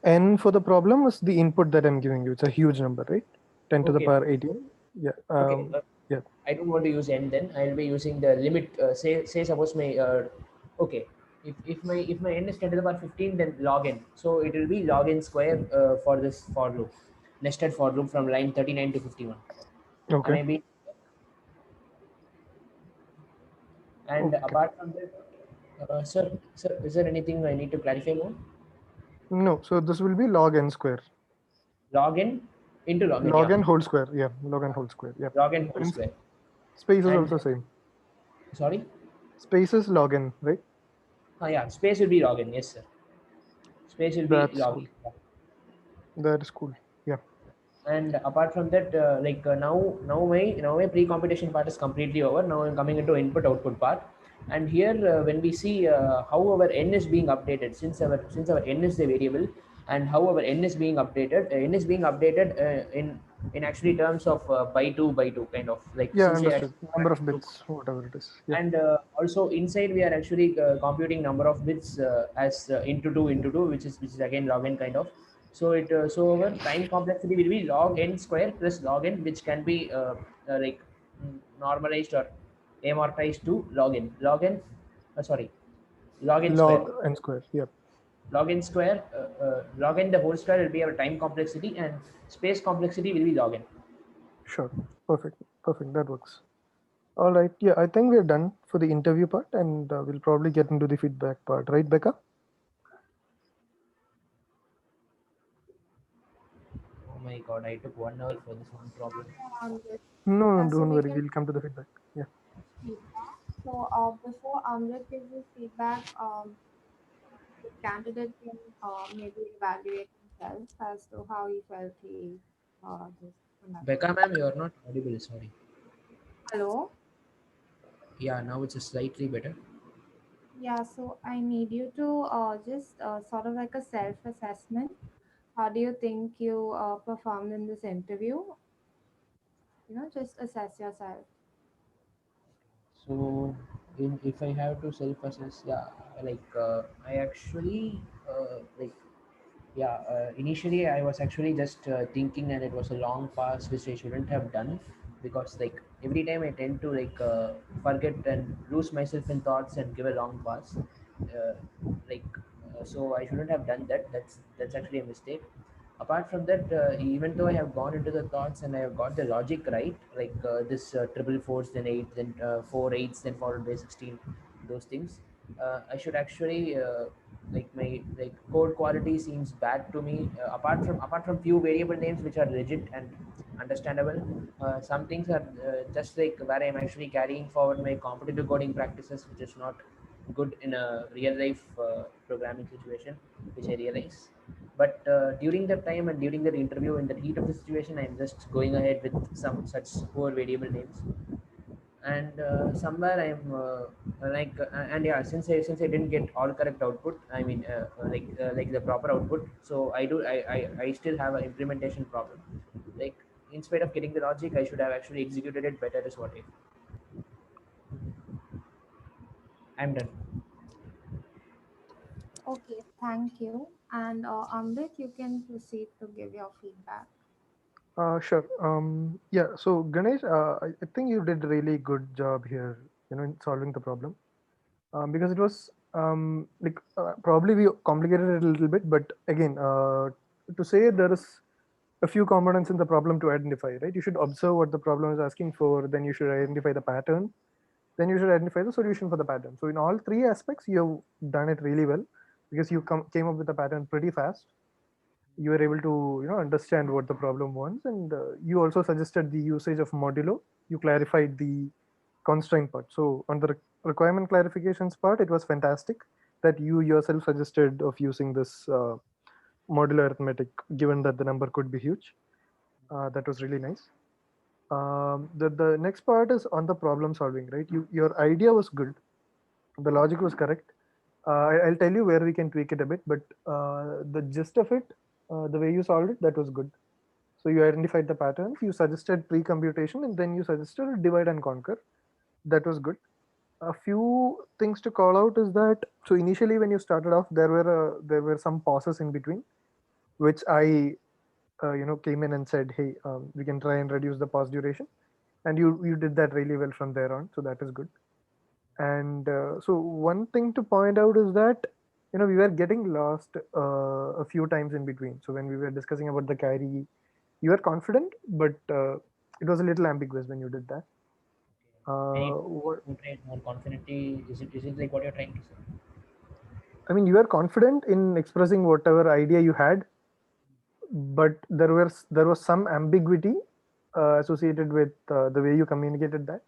n for the problem is the input that I'm giving you. It's a huge number, right? 10 to the okay. power 18. Yeah. Okay, Yeah. I don't want to use n, then I'll be using the limit. Say suppose my okay, if my n is 10 to the power 15, then log n. So it will be log n square for this for loop, nested for loop from line 39 to 51. Am Okay. I being? And Okay. apart from that, sir, is there anything I need to clarify more? No, so this will be log n square. Log n into log n, Log yeah. n whole square. Yeah. Log n whole square. Yeah. Log n whole And square. space is And also same. sorry, Space is log n, right? yeah, space will be log n. Yes, sir. Space will be That's log cool. n. Yeah. That is cool. Yeah. And apart from that, now my pre-computation part is completely over. Now I'm coming into input output part, and here when we see how our n is being updated, since our n is the variable, and how our n is being updated, in actually terms of by two kind of, like Yeah, since we are understood. actually Number of running two. bits, whatever it is. Yeah. And also inside we are actually computing number of bits as into 2, which is again log n kind of. So our time complexity will be log n square plus log n, which can be like normalized or amortized to log n sorry, log n square. Log n square. Yeah. Log n the whole square will be our time complexity, and space complexity will be log n. Sure. Perfect. Perfect. That works. All right. Yeah, I think we're done for the interview part, and we'll probably get into the feedback part, right, Becca? Oh my god, I took 1 hour for this one problem. No, Yeah, no, so don't we worry. can We'll come to the feedback. Yeah. feedback. So before Amrit gives his feedback, the candidate can maybe evaluate himself as to how he felt he just conducted. Becca ma'am, you are not audible, sorry. Hello. Yeah, now it's slightly better. Yeah, so I need you to just sort of like a self-assessment. How do you think you performed in this interview? Just assess yourself. So, if I have to self-assess, yeah, I actually like yeah. Initially, I was actually just thinking, and it was a long pass which I shouldn't have done, because like every time I tend to forget and lose myself in thoughts and give a long pass. Uh, so I shouldn't have done that. That's actually a mistake. Apart from that, even though I have gone into the thoughts and I have got the logic right, this triple fours, then eight, then four eights, then followed by 16, those things, I should actually my code quality seems bad to me. Apart from few variable names which are legit and understandable, some things are just like where I'm actually carrying forward my competitive coding practices, which is not good in a real life programming situation, which I realize. But during that time and during that interview, in the heat of the situation, I'm just going ahead with some such poor variable names. And somewhere I'm and yeah, since I didn't get all correct output, I mean like the proper output, so I still have an implementation problem. Like, in spite of getting the logic, I should have actually executed it better, is what I'm done. Okay, thank you. And Amrit, you can proceed to give your feedback. Sure. Yeah. So Ganesh, I think you did a really good job here, in solving the problem. Because it was probably we complicated it a little bit, but again, to say there is a few components in the problem to identify, right? You should observe what the problem is asking for, then you should identify the pattern, then you should identify the solution for the pattern. So in all three aspects, you have done it really well because you came up with the pattern pretty fast. You were able to understand what the problem wants, and you also suggested the usage of modulo. You clarified the constraint part. So on the requirement clarifications part, it was fantastic that you yourself suggested of using this modular arithmetic, given that the number could be huge. That was really nice. The next part is on the problem solving, right? Your idea was good, the logic was correct. I'll tell you where we can tweak it a bit, but the gist of it, the way you solved it, that was good. So you identified the patterns, you suggested pre-computation, and then you suggested divide and conquer. That was good. A few things to call out is that, so initially when you started off, there were some pauses in between, which I came in and said, hey, we can try and reduce the pause duration, and you did that really well from there on. So that is good. And so one thing to point out is that we were getting lost a few times in between. So when we were discussing about the carry, you were confident, but it was a little ambiguous when you did that. I need What, to portray it more confidently. Is it like what you're trying to say? I mean, you were confident in expressing whatever idea you had, but there was some ambiguity associated with the way you communicated that,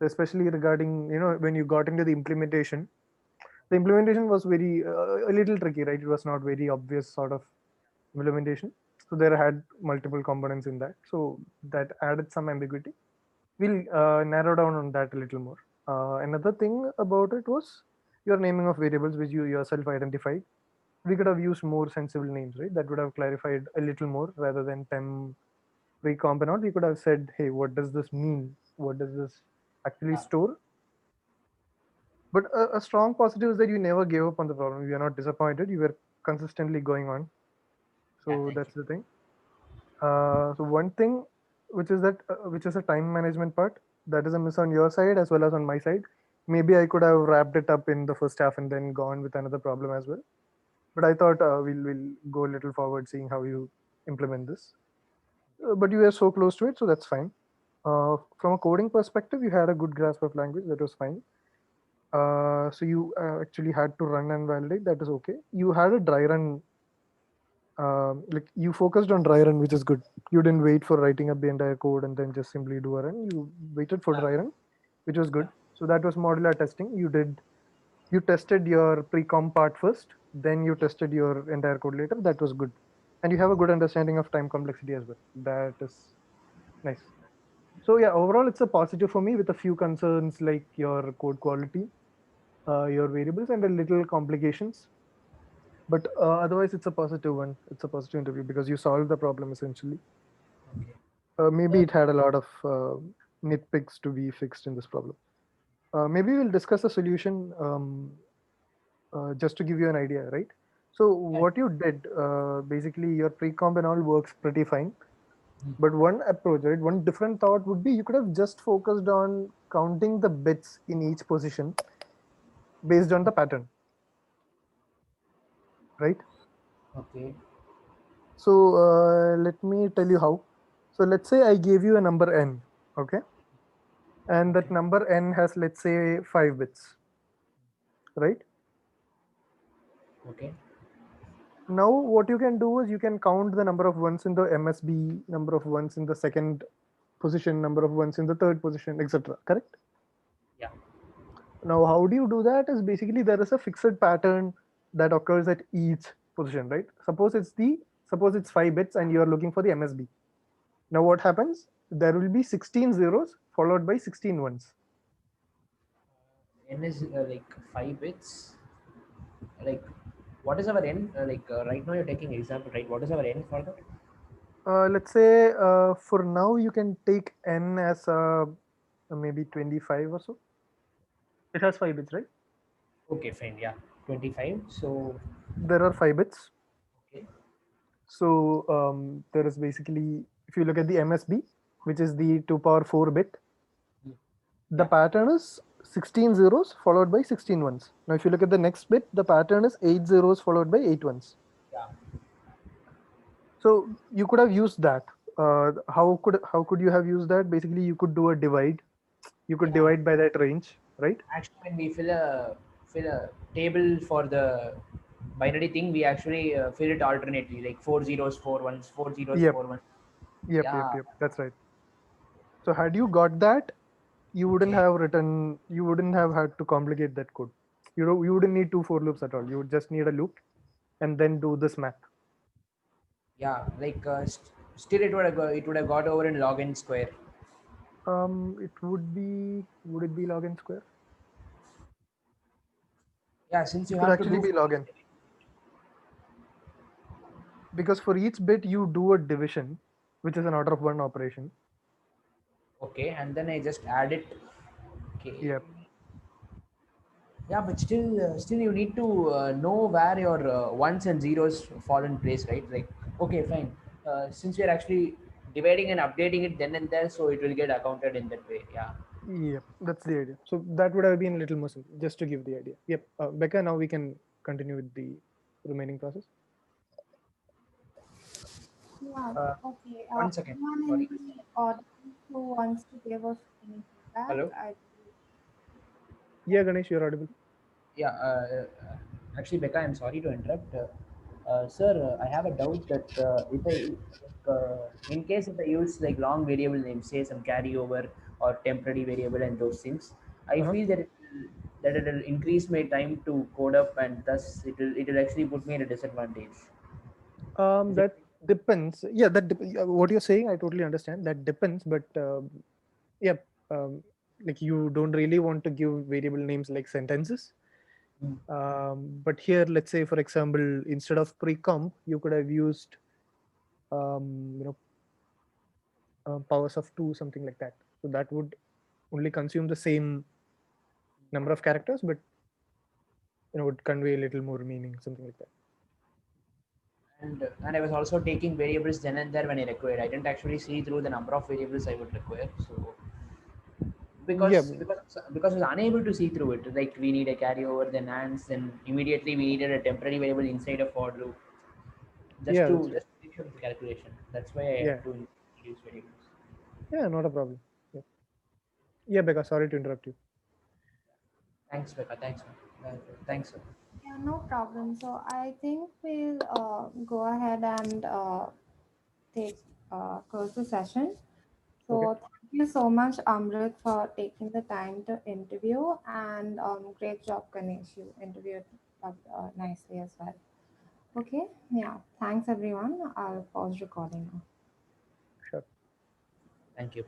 especially regarding when you got into the implementation. The implementation was a little tricky, right? It was not very obvious sort of implementation. So there had multiple components in that. So that added some ambiguity. We'll narrow down on that a little more. Another thing about it was your naming of variables, which you yourself identified. We could have used more sensible names, right? That would have clarified a little more rather than tem pre-comp and all. We could have said, hey, what does this mean? What does this actually Yeah. store? But a strong positive is that you never gave up on the problem. You are not disappointed. You were consistently going on. Yeah, So thank you. that's the thing. So one thing, which is a time management part, that is a miss on your side as well as on my side. Maybe I could have wrapped it up in the first half and then gone with another problem as well. But I thought we'll go a little forward, seeing how you implement this. But you were so close to it, so that's fine. From a coding perspective, you had a good grasp of language. That was fine. So you actually had to run and validate. That is okay. You had a dry run, like you focused on dry run, which is good. You didn't wait for writing up the entire code and then just simply do a run. You waited for Yeah. dry run, which was Yeah. good. So that was modular testing. You tested your pre-com part first, then you tested your entire code later. That was good, and you have a good understanding of time complexity as well. That is nice. So yeah, overall it's a positive for me with a few concerns like your code quality. your variables and a little complications. But otherwise, it's a positive one. It's a positive interview because you solved the problem essentially. Okay. Maybe it had a lot of nitpicks to be fixed in this problem. Maybe we'll discuss a solution just to give you an idea, right? So Yeah. what you did, basically your pre-comp and all works pretty fine. Hmm. But one approach, right? One different thought would be you could have just focused on counting the bits in each position based on the pattern, right? Okay. So let me tell you how. So let's say I gave you a number n, okay? And that Okay. number n has, let's say, 5 bits, right? Okay. Now what you can do is you can count the number of ones in the MSB, number of ones in the second position, number of ones in the third position, etc. Correct? Yeah. Now, how do you do that? Is basically there is a fixed pattern that occurs at each position, right? Suppose it's 5 bits and you are looking for the MSB. Now, what happens? There will be 16 zeros followed by 16 ones. N is like 5 bits. Like, what is our N? Right now you're taking example, right? What is our N for that? Let's say for now you can take n as maybe 25 or so. It has 5 bits, right? Okay, fine. Yeah, 25. So, There are 5 bits. okay. So there is basically, if you look at the MSB, which is the 2 power 4 bit, Hmm. the Yeah. pattern is 16 zeros followed by 16 ones. Now, if you look at the next bit, the pattern is 8 zeros followed by 8 ones. Yeah. So you could have used that. How could you have used that? Basically, you could do a divide. You could Yeah. divide by that range, right? Actually, when we fill a table for the binary thing, we actually fill it alternately, like 4 zeros, 4 1s, 4 zeros, Yep, 4 1. yep. Yeah. That's right. So had you got that, Okay. you wouldn't have had to complicate that code. You wouldn't need two for loops at all. You would just need a loop and then do this math. Yeah. Still, it would have got over in log n square. Would it be log n square? Yeah, since It you could have to actually do be log n because for each bit you do a division, which is an order of one operation. okay, and then I just add it. Okay. Yep. Yeah, but still you need to know where your ones and zeros fall in place, right? Like, okay, fine. Since we are actually dividing and updating it then and there, so it will get accounted in that way. Yeah. Yep, that's the idea. So that would have been a little more simple, just to give the idea. Yep. Becca, now we can continue with the remaining process. Yeah, Uh, okay. 1 second. Anyone in Sorry. the audience who wants to give us any feedback? Hello. Yeah, Ganesh, you're audible. Yeah. Actually, Becca, I'm sorry to interrupt. Sir, I have a doubt that in case if I use like long variable names, say some carryover or temporary variable and those things, I Uh-huh. feel that it will increase my time to code up, and thus it will actually put me at a disadvantage. Is it? That depends. Yeah, what you're saying, I totally understand. That depends, but yeah, um, like you don't really want to give variable names like sentences. Mm. But here, let's say, for example, instead of pre-comp, you could have used, um, you know, powers of two, something like that. So that would only consume the same number of characters, but would convey a little more meaning, something like that. And I was also taking variables then and there when I required. I didn't actually see through the number of variables I would require. So Yeah, because I was unable to see through it. Like we need a carryover, then ands, then immediately we needed a temporary variable inside a for loop just yeah, to that's right. just to make sure of the calculation. That's why I Yeah, had to introduce variables. yeah, not a problem. Yeah, yeah, Becca, sorry to interrupt you. Thanks, Becca. Thanks, man. Thanks, sir. Yeah, no problem. So I think we'll go ahead and take close the session. Okay, So thank you so much, Amrit, for taking the time to interview, and great job, Ganesh. You interviewed nicely as well. Okay, yeah. Thanks, everyone. I'll pause recording now. sure. Thank you.